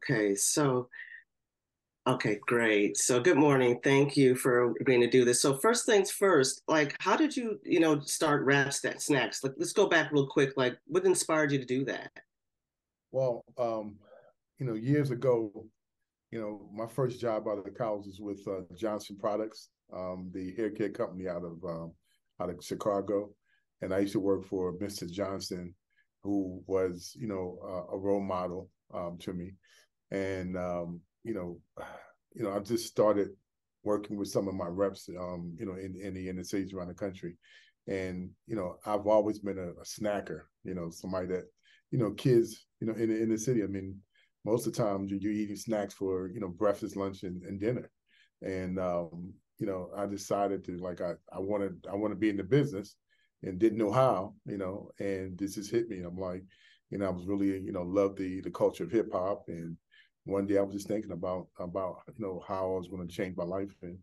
Okay, so okay, great. So good morning. Thank you for agreeing to do this. So first things first, like how did you start Snacks? Like let's go back real quick. Like what inspired you to do that? Well, years ago, my first job out of the college was with Johnson Products, the hair care company out of Chicago, and I used to work for Mr. Johnson, who was a role model to me, and I just started working with some of my reps, in the cities around the country, and I've always been a snacker, somebody that kids, in the city. I mean, most of the time you're eating snacks for breakfast, lunch, and dinner, and I decided to I want to be in the business, and didn't know how, and this just hit me. I'm like, I was really love the culture of hip hop, and one day I was just thinking about how I was going to change my life, and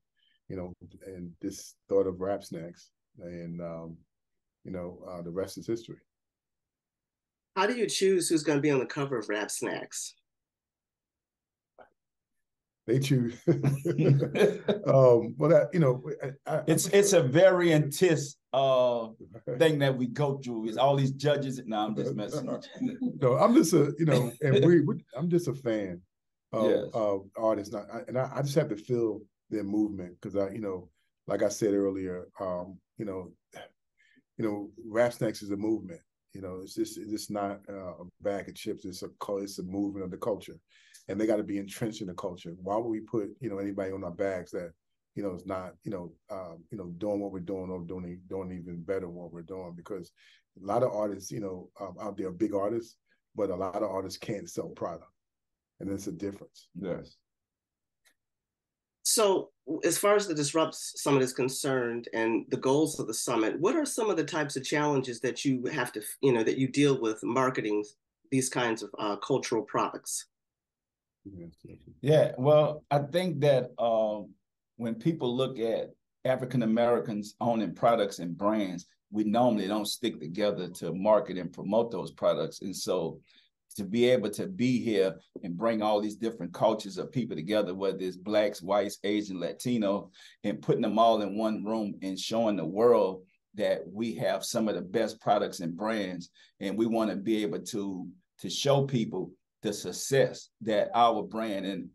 and this thought of RapSnacks, and the rest is history. How do you choose who's going to be on the cover of Rap Snacks? They choose. Well, it's a very intense thing that we go through. Is all these judges? No, I'm just messing. No, I'm just I'm just a fan Yes. of artists, I just have to feel their movement because like I said earlier, Rap Snacks is a movement. It's just not a bag of chips. It's a movement of the culture, and they got to be entrenched in the culture. Why would we put anybody on our bags that is not doing what we're doing, or doing even better what we're doing? Because a lot of artists out there are big artists, but a lot of artists can't sell product, and there's a difference. Yes. So as far as the Disrupt Summit is concerned and the goals of the summit, what are some of the types of challenges that you have to, that you deal with marketing these kinds of cultural products? Yeah, well, I think that when people look at African Americans owning products and brands, we normally don't stick together to market and promote those products. And so to be able to be here and bring all these different cultures of people together, whether it's Blacks, whites, Asian, Latino, and putting them all in one room and showing the world that we have some of the best products and brands, and we want to be able to show people the success that our brand and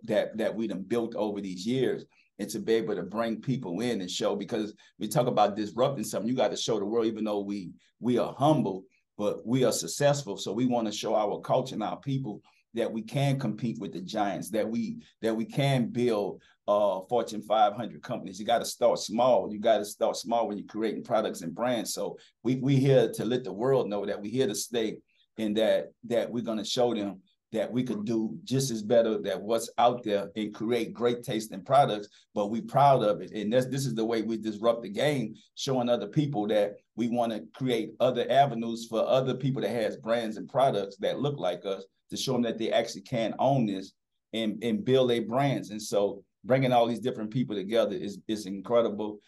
that we done built over these years, and to be able to bring people in and show, because we talk about disrupting something, you got to show the world, even though we are humble, but we are successful. So we want to show our culture and our people that we can compete with the giants, that we can build Fortune 500 companies. You got to start small. You got to start small when you're creating products and brands. So we here to let the world know that we're here to stay, and that we're going to show them that we could do just as better than what's out there and create great tasting products, but we proud of it. And this is the way we disrupt the game, showing other people that we want to create other avenues for other people that has brands and products that look like us, to show them that they actually can own this and build their brands. And so bringing all these different people together is incredible.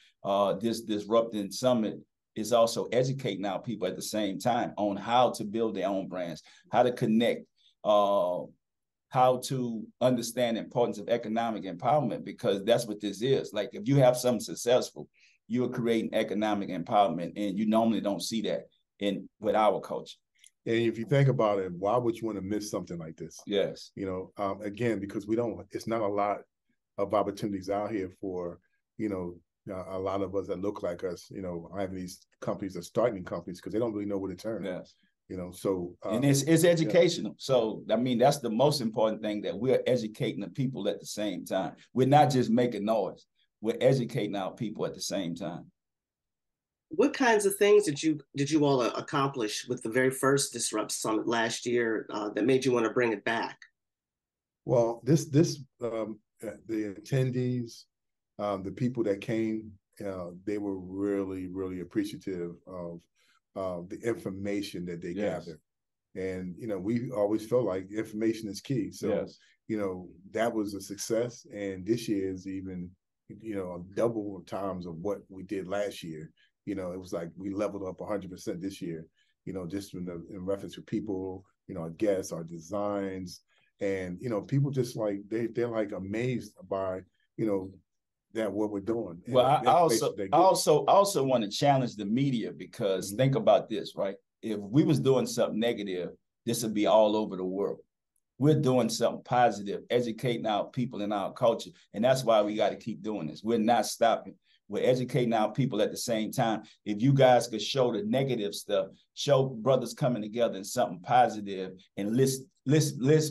This Disrupting Summit is also educating our people at the same time on how to build their own brands, how to connect, how to understand the importance of economic empowerment, because that's what this is. Like, if you have something successful, you are creating economic empowerment, and you normally don't see that with our culture. And if you think about it, why would you want to miss something like this? Yes. Again, because it's not a lot of opportunities out here for, a lot of us that look like us, having these companies are starting companies because they don't really know where to turn. Yes. And it's educational. Yeah. So, I mean, that's the most important thing, that we're educating the people at the same time. We're not just making noise. We're educating our people at the same time. What kinds of things did you all accomplish with the very first Disrupt Summit last year that made you want to bring it back? Well, the attendees, the people that came, they were really, really appreciative of the information that they gathered. And, we always felt like information is key. So, that was a success. And this year is even, double times of what we did last year. It was like we leveled up 100% this year, just in reference to people, our guests, our designs, And people just like they're like amazed by that what we're doing. Well, I also want to challenge the media, because think about this, right? If we was doing something negative, this would be all over the world. We're doing something positive, educating our people and our culture. And that's why we got to keep doing this. We're not stopping. We're educating our people at the same time. If you guys could show the negative stuff, show brothers coming together in something positive, and let's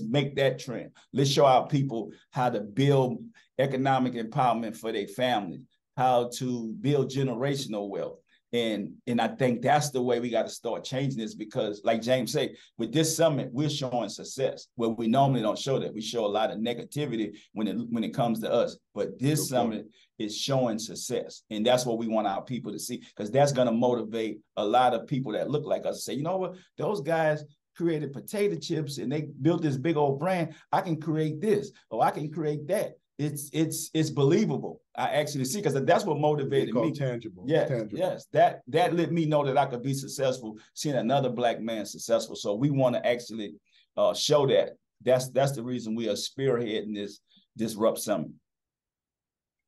make that trend. Let's show our people how to build economic empowerment for their families, how to build generational wealth. And I think that's the way we got to start changing this, because like James said, with this summit, we're showing success where we normally don't show that. We show a lot of negativity when it comes to us. But this summit is showing success. And that's what we want our people to see, because that's going to motivate a lot of people that look like us to say, you know what, those guys created potato chips and they built this big old brand. I can create this, or I can create that. It's believable. I actually see, because that's what motivated me. Tangible. Yes, tangible. yes. That let me know that I could be successful, seeing another Black man successful. So we want to actually show that. That's the reason we are spearheading this RUP Summit.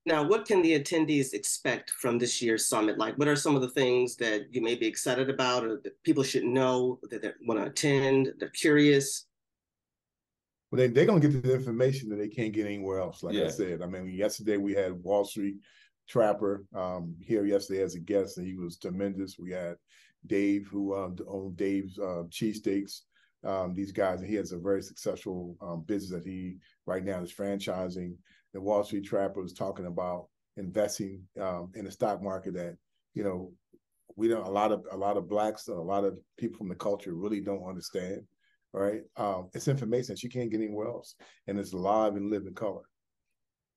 Now, what can the attendees expect from this year's summit? Like, what are some of the things that you may be excited about, or that people should know, that they want to attend, they're curious? Well, they're going to get the information that they can't get anywhere else. Like I said, I mean, yesterday we had Wall Street Trapper here yesterday as a guest, and he was tremendous. We had Dave, who owned Dave's Cheesesteaks. These guys, and he has a very successful business that he right now is franchising. The Wall Street Trapper was talking about investing in the stock market that, we don't, a lot of Blacks, a lot of people from the culture really don't understand. Right, it's information that you can't get anywhere else, and it's live and live in color.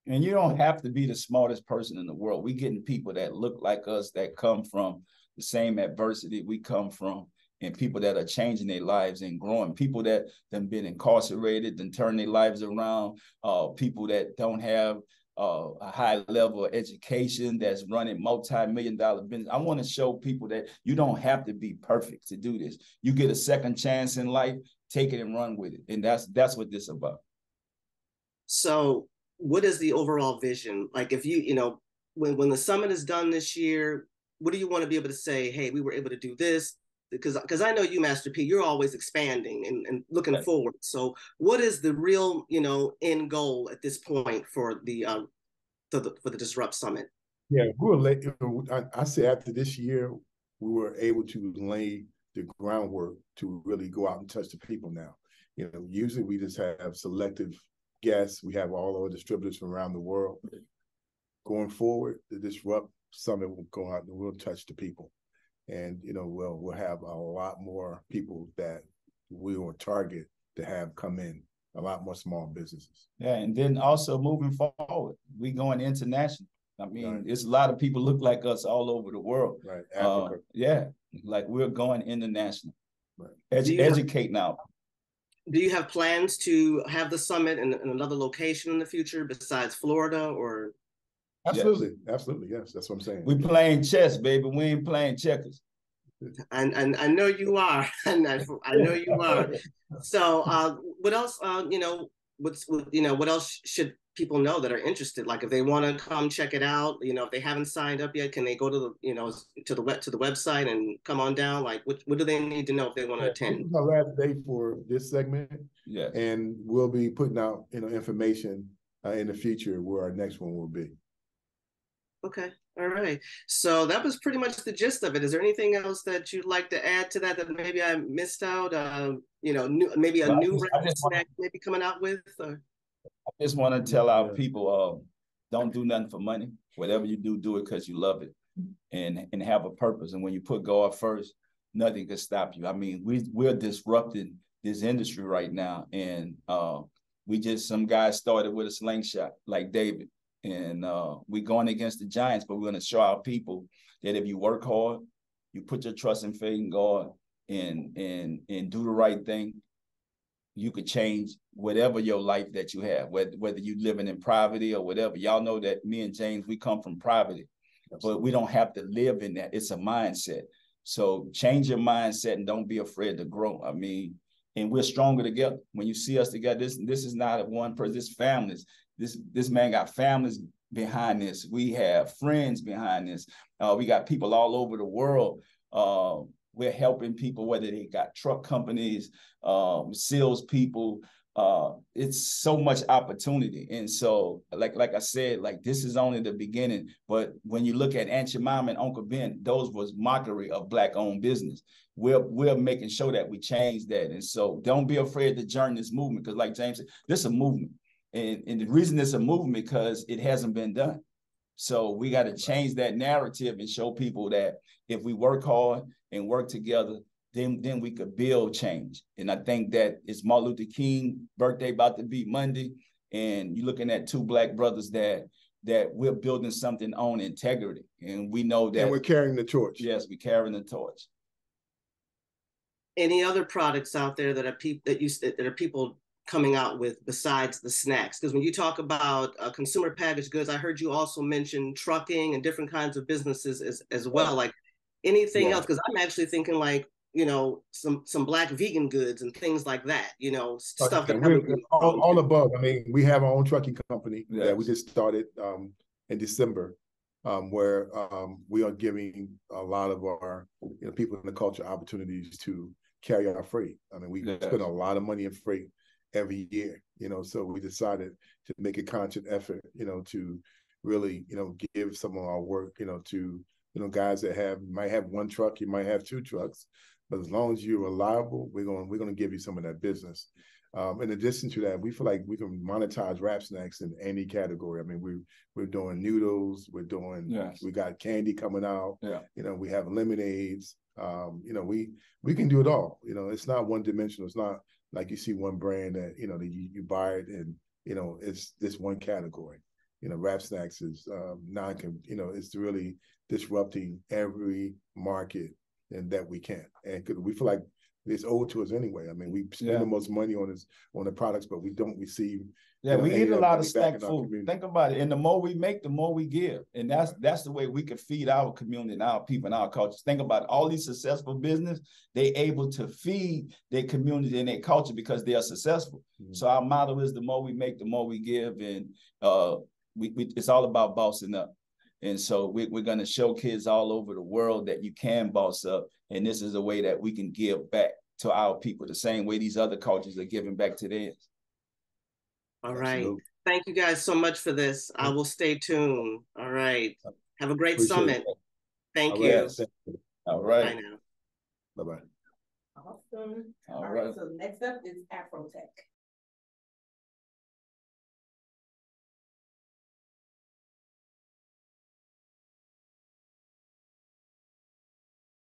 And you don't have to be the smartest person in the world. We're getting people that look like us, that come from the same adversity we come from, and people that are changing their lives and growing. People that have been incarcerated and turn their lives around. People that don't have a high level of education, that's running multi-million-dollar business. I want to show people that you don't have to be perfect to do this. You get a second chance in life, take it and run with it. And that's what this is about. So what is the overall vision? Like, if when the summit is done this year, what do you want to be able to say, hey, we were able to do this? Because I know you, Master P, you're always expanding and looking forward. So what is the real, end goal at this point for the Disrupt Summit? Yeah, I say after this year, we were able to lay the groundwork to really go out and touch the people now. Usually we just have selective guests. We have all our distributors from around the world. Going forward, the Disrupt Summit will go out and we'll touch the people. And, we'll have a lot more people that we will target to have come in, a lot more small businesses. Yeah, and then also moving forward, we going international. I mean, it's a lot of people look like us all over the world. Right, Africa. Like we're going international. Right. Educate now. Do you have plans to have the summit in another location in the future besides Florida, or? Absolutely, yes, that's what I'm saying. We playing chess, baby. We ain't playing checkers. And I know you are. I know you are. So, what else? What else should people know that are interested? Like, if they want to come check it out, if they haven't signed up yet, can they go to the website and come on down? Like, what do they need to know if they want to attend? This is our last day for this segment. Yes. And we'll be putting out information in the future where our next one will be. Okay. All right. So that was pretty much the gist of it. Is there anything else that you'd like to add to that maybe I missed out? Maybe a new RapSnack maybe coming out with? Or? I just want to tell our people, don't do nothing for money. Whatever you do, do it because you love it and have a purpose. And when you put God first, nothing can stop you. I mean, we're disrupting this industry right now. And some guys started with a slingshot like David. And we're going against the giants, but we're going to show our people that if you work hard, you put your trust and faith in God and do the right thing, you could change whatever your life that you have, whether you're living in poverty or whatever. Y'all know that me and James, we come from poverty, but we don't have to live in that. It's a mindset. So change your mindset and don't be afraid to grow. I mean, and we're stronger together. When you see us together, this is not one person, this families. This man got families behind this. We have friends behind this. We got people all over the world. We're helping people, whether they got truck companies, sales people. It's so much opportunity. And so, like I said, like this is only the beginning. But when you look at Aunt Your Mom and Uncle Ben, those was mockery of Black-owned business. We're making sure that we change that. And so don't be afraid to join this movement, because like James said, this is a movement. And the reason it's a movement because it hasn't been done. So we got to change that narrative and show people that if we work hard and work together, then we could build change. And I think that it's Martin Luther King birthday about to be Monday. And you're looking at two Black brothers that we're building something on integrity. And we know that. And we're carrying the torch. Yes, we're carrying the torch. Any other products out there that are people coming out with besides the snacks? Because when you talk about consumer packaged goods, I heard you also mention trucking and different kinds of businesses as well. Like anything else? Because I'm actually thinking like, some Black vegan goods and things like that, stuff that we're all above. I mean, we have our own trucking company that we just started in December, where we are giving a lot of our people in the culture opportunities to carry our freight. I mean, we spend a lot of money in freight every year, so we decided to make a conscious effort, to really, give some of our work, to, guys that might have one truck, you might have two trucks, but as long as you're reliable, we're going to give you some of that business. In addition to that, we feel like we can monetize RapSnacks in any category. I mean, we're doing noodles, we got candy coming out, we have lemonades, we can do it all. It's not one dimensional. It's not like you see one brand that, that you buy it and, it's this one category. RapSnacks is it's really disrupting every market and that we can. And we feel like it's owed to us anyway. I mean, we spend the most money on the products, but we don't receive. We eat a lot of snack food. Think about it. And the more we make, the more we give. And that's the way we can feed our community and our people and our cultures. Think about it. All these successful business, they able to feed their community and their culture because they are successful. Mm-hmm. So our motto is the more we make, the more we give. And it's all about bossing up. And so we're going to show kids all over the world that you can boss up. And this is a way that we can give back to our people the same way these other cultures are giving back to theirs. All right. Absolutely. Thank you guys so much for this. I will stay tuned. All right. Have a great summit. Thank you. All right. Bye now. Bye-bye. Awesome. All right. So next up is Afrotech.